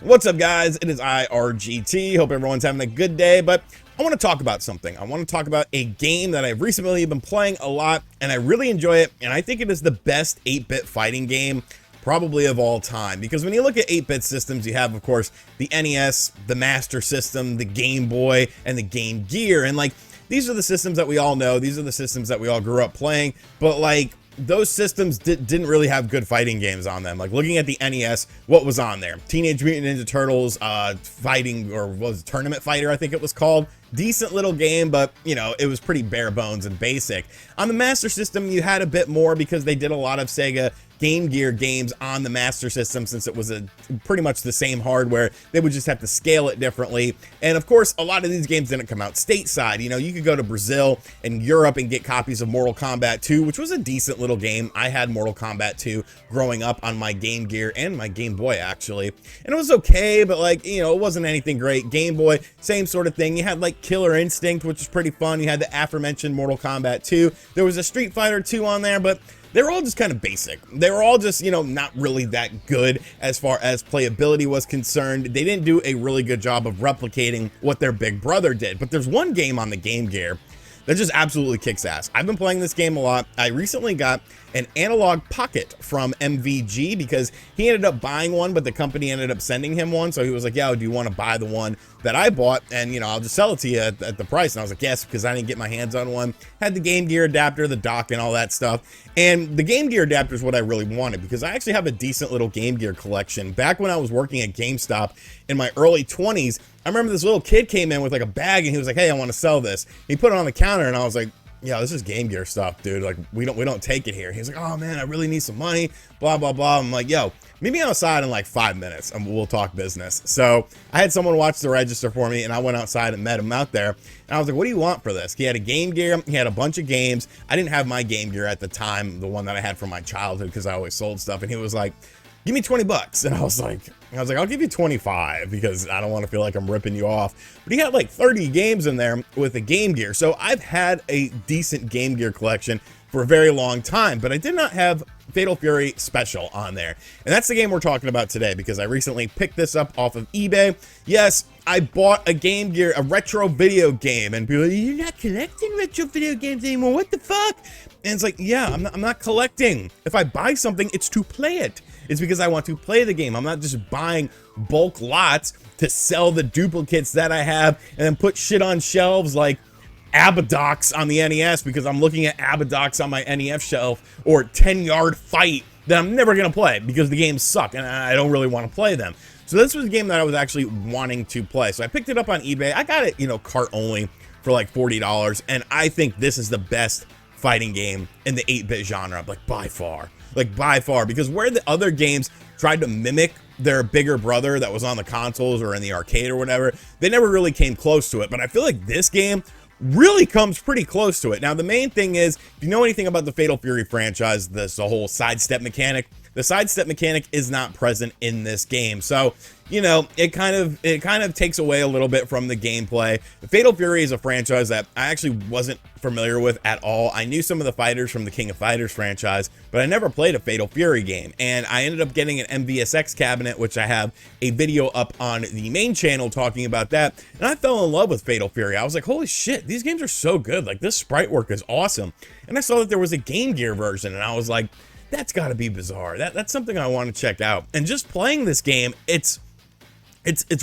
What's up, guys? It is IRGT. Hope everyone's having a good day, but I want to talk about something. I want to talk about a game that I've recently been playing a lot, and I really enjoy it, and I think it is the best 8-bit fighting game probably of all time. Because when you look at 8-bit systems, you have, of course, the NES, the Master System, the Game Boy, and the Game Gear, and like, these are the systems that we all know. These are the systems that we all grew up playing, but like, those systems didn't really have good fighting games on them. Like looking at the NES, what was on there? Teenage Mutant Ninja Turtles fighting, or was it Tournament Fighter, I think it was called. Decent little game, but you know, it was pretty bare bones and basic. On the Master System, you had a bit more because they did a lot of Sega Game Gear games on the Master System, since it was pretty much the same hardware. They would just have to scale it differently. And of course, a lot of these games didn't come out stateside. You know, you could go to Brazil and Europe and get copies of Mortal Kombat 2, which was a decent little game. I had Mortal Kombat 2 growing up on my Game Gear and my Game Boy, actually. And it was okay, but like, you know, it wasn't anything great. Game Boy, same sort of thing. You had like Killer Instinct, which was pretty fun. You had the aforementioned Mortal Kombat 2. There was a Street Fighter 2 on there, but they were all just kind of basic. They were all just, you know, not really that good as far as playability was concerned. They didn't do a really good job of replicating what their big brother did. But there's one game on the Game Gear that just absolutely kicks ass. I've been playing this game a lot. I recently got an analog pocket from MVG because he ended up buying one, but the company ended up sending him one. So he was like, yo, do you want to buy the one that I bought? And, you know, I'll just sell it to you at the price. And I was like, yes, because I didn't get my hands on one. Had the Game Gear adapter, the dock, and all that stuff. And the Game Gear adapter is what I really wanted because I actually have a decent little Game Gear collection. Back when I was working at GameStop in my early 20s, I remember this little kid came in with like a bag and he was like, hey, I want to sell this. He put it on the counter and I was like, yeah, this is Game Gear stuff, dude. Like, we don't take it here. He was like, oh man, I really need some money, blah, blah, blah. I'm like, yo, meet me outside in like 5 minutes and we'll talk business. So I had someone watch the register for me and I went outside and met him out there. And I was like, what do you want for this? He had a Game Gear. He had a bunch of games. I didn't have my Game Gear at the time, the one that I had from my childhood, because I always sold stuff. And he was like, give me 20 bucks. And I was like, I'll give you 25 because I don't want to feel like I'm ripping you off. But he had like 30 games in there with a Game Gear. So I've had a decent Game Gear collection for a very long time, but I did not have Fatal Fury Special on there. And that's the game we're talking about today because I recently picked this up off of eBay. Yes, I bought a Game Gear, a retro video game, and people are like, you're not collecting retro video games anymore, what the fuck? And it's like, yeah, I'm not collecting. If I buy something, it's to play it. It's because I want to play the game. I'm not just buying bulk lots to sell the duplicates that I have and then put shit on shelves like Abadox on the NES because I'm looking at Abadox on my NES shelf, or 10-Yard Fight that I'm never going to play because the games suck and I don't really want to play them. So this was a game that I was actually wanting to play. So I picked it up on eBay. I got it, you know, cart only for like $40, and I think this is the best fighting game in the 8-bit genre, like by far, because where the other games tried to mimic their bigger brother that was on the consoles or in the arcade or whatever, they never really came close to it. But I feel like this game really comes pretty close to it. Now, the main thing is, if you know anything about the Fatal Fury franchise, the whole sidestep mechanic, the sidestep mechanic is not present in this game. So, you know, it kind of takes away a little bit from the gameplay. The Fatal Fury is a franchise that I actually wasn't familiar with at all. I knew some of the fighters from the King of Fighters franchise, but I never played a Fatal Fury game. And I ended up getting an MVSX cabinet, which I have a video up on the main channel talking about that. And I fell in love with Fatal Fury. I was like, holy shit, these games are so good. Like, this sprite work is awesome. And I saw that there was a Game Gear version, and I was like, that's got to be bizarre. That's something I want to check out. And just playing this game, it's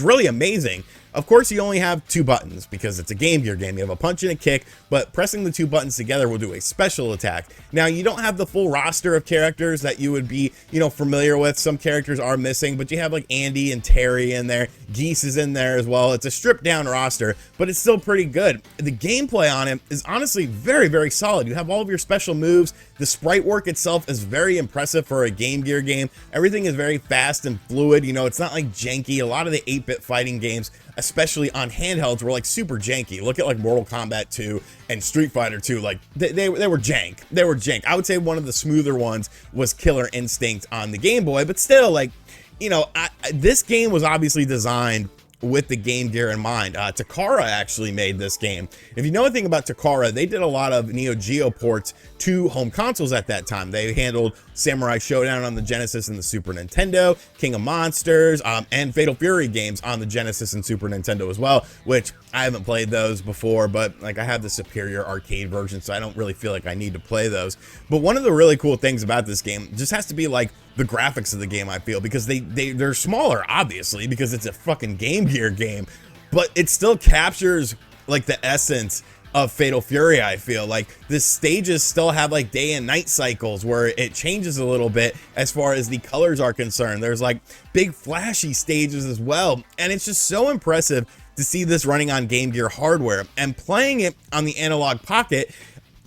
really amazing. Of course, you only have 2 buttons because it's a Game Gear game. You have a punch and a kick, but pressing the 2 buttons together will do a special attack. Now, you don't have the full roster of characters that you would be, you know, familiar with. Some characters are missing, but you have like Andy and Terry in there. Geese is in there as well. It's a stripped down roster, but it's still pretty good. The gameplay on it is honestly very, very solid. You have all of your special moves. The sprite work itself is very impressive for a Game Gear game. Everything is very fast and fluid. You know, it's not like janky. A lot of the 8-bit fighting games, especially on handhelds, were like super janky. Look at like Mortal Kombat 2 and Street Fighter 2. Like they were jank. They were jank. I would say one of the smoother ones was Killer Instinct on the Game Boy, but still, like, you know, this game was obviously designed with the Game Gear in mind. Takara actually made this game. If you know anything about Takara, they did a lot of Neo Geo ports to home consoles at that time. They handled Samurai Showdown on the Genesis and the Super Nintendo, King of Monsters, and Fatal Fury games on the Genesis and Super Nintendo as well, which I haven't played those before, but like I have the superior arcade version, so I don't really feel like I need to play those. But one of the really cool things about this game just has to be like the graphics of the game, I feel, because they're smaller, obviously, because it's a fucking Game Gear game, but it still captures like the essence of Fatal Fury. I feel like the stages still have like day and night cycles where it changes a little bit as far as the colors are concerned. There's like big flashy stages as well, and it's just so impressive to see this running on Game Gear hardware and playing it on the Analog Pocket.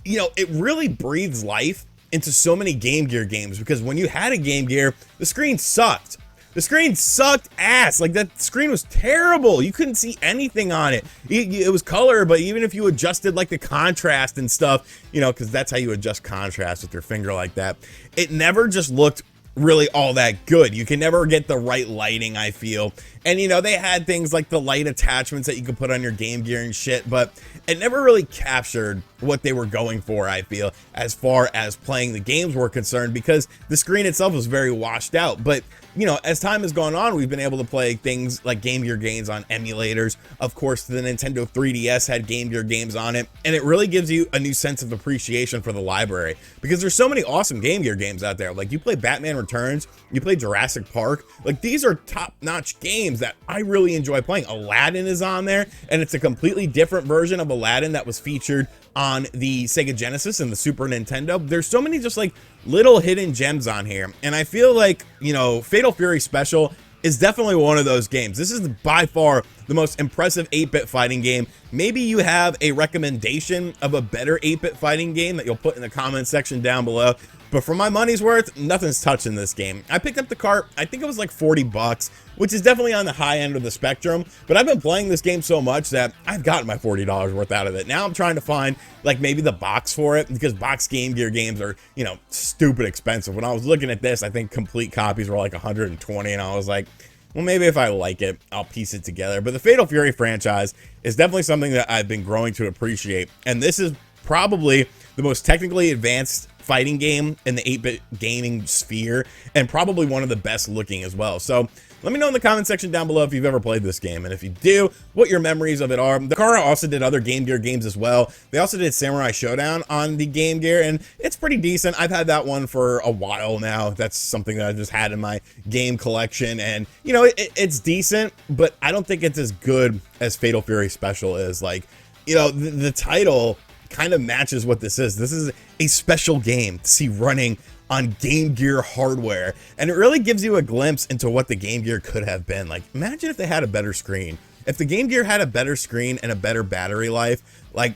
You know, it really breathes life into so many Game Gear games, because when you had a Game Gear, the screen sucked. The screen sucked ass. Like, that screen was terrible. You couldn't see anything on it. It was color, but even if you adjusted like the contrast and stuff, you know, because that's how you adjust contrast with your finger like that, it never just looked really all that good. You can never get the right lighting, I feel. And you know, they had things like the light attachments that you could put on your Game Gear and shit, but it never really captured what they were going for, I feel, as far as playing the games were concerned, because the screen itself was very washed out. But you know, as time has gone on, we've been able to play things like Game Gear games on emulators. Of course, the Nintendo 3DS had Game Gear games on it, and it really gives you a new sense of appreciation for the library, because there's so many awesome Game Gear games out there. Like, you play Batman Returns, you play Jurassic Park, like these are top-notch games that I really enjoy playing. Aladdin is on there, and it's a completely different version of Aladdin that was featured on the Sega Genesis and the Super Nintendo. There's so many just like little hidden gems on here, and I feel like, you know, Fatal Fury Special is definitely one of those games. This is by far the most impressive 8-bit fighting game. Maybe you have a recommendation of a better 8-bit fighting game that you'll put in the comment section down below. But for my money's worth, nothing's touching this game. I picked up the cart, I think it was like 40 bucks, which is definitely on the high end of the spectrum, but I've been playing this game so much that I've gotten my $40 worth out of it. Now I'm trying to find like maybe the box for it, because box Game Gear games are, you know, stupid expensive. When I was looking at this, I think complete copies were like 120, and I was like, well, maybe if I like it, I'll piece it together. But the Fatal Fury franchise is definitely something that I've been growing to appreciate, and this is probably the most technically advanced fighting game in the 8-bit gaming sphere, and probably one of the best looking as well. So let me know in the comment section down below if you've ever played this game, and if you do, what your memories of it are. Takara also did other Game Gear games as well. They also did Samurai Showdown on the Game Gear, and it's pretty decent. I've had that one for a while now. That's something that I just had in my game collection, and you know, it's decent, but I don't think it's as good as Fatal Fury Special is. Like, you know, the title kind of matches what this is. This is a special game to see running on Game Gear hardware, and it really gives you a glimpse into what the Game Gear could have been. Like, imagine if they had a better screen. If the Game Gear had a better screen and a better battery life, like,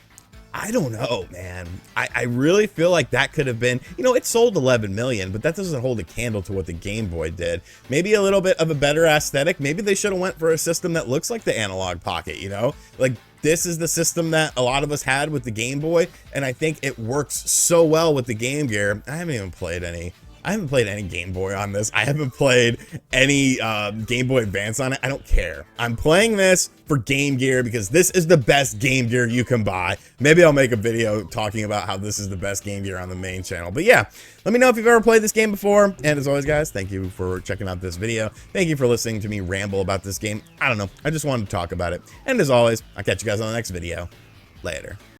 I don't know, man. I really feel like that could have been, you know, it sold 11 million, but that doesn't hold a candle to what the Game Boy did. Maybe a little bit of a better aesthetic. Maybe they should have went for a system that looks like the Analog Pocket, you know? Like, this is the system that a lot of us had with the Game Boy, and I think it works so well with the Game Gear. I haven't played any Game Boy on this. I haven't played any Game Boy Advance on it. I don't care. I'm playing this for Game Gear because this is the best Game Gear you can buy. Maybe I'll make a video talking about how this is the best Game Gear on the main channel. But yeah, let me know if you've ever played this game before. And as always, guys, thank you for checking out this video. Thank you for listening to me ramble about this game. I don't know. I just wanted to talk about it. And as always, I'll catch you guys on the next video. Later.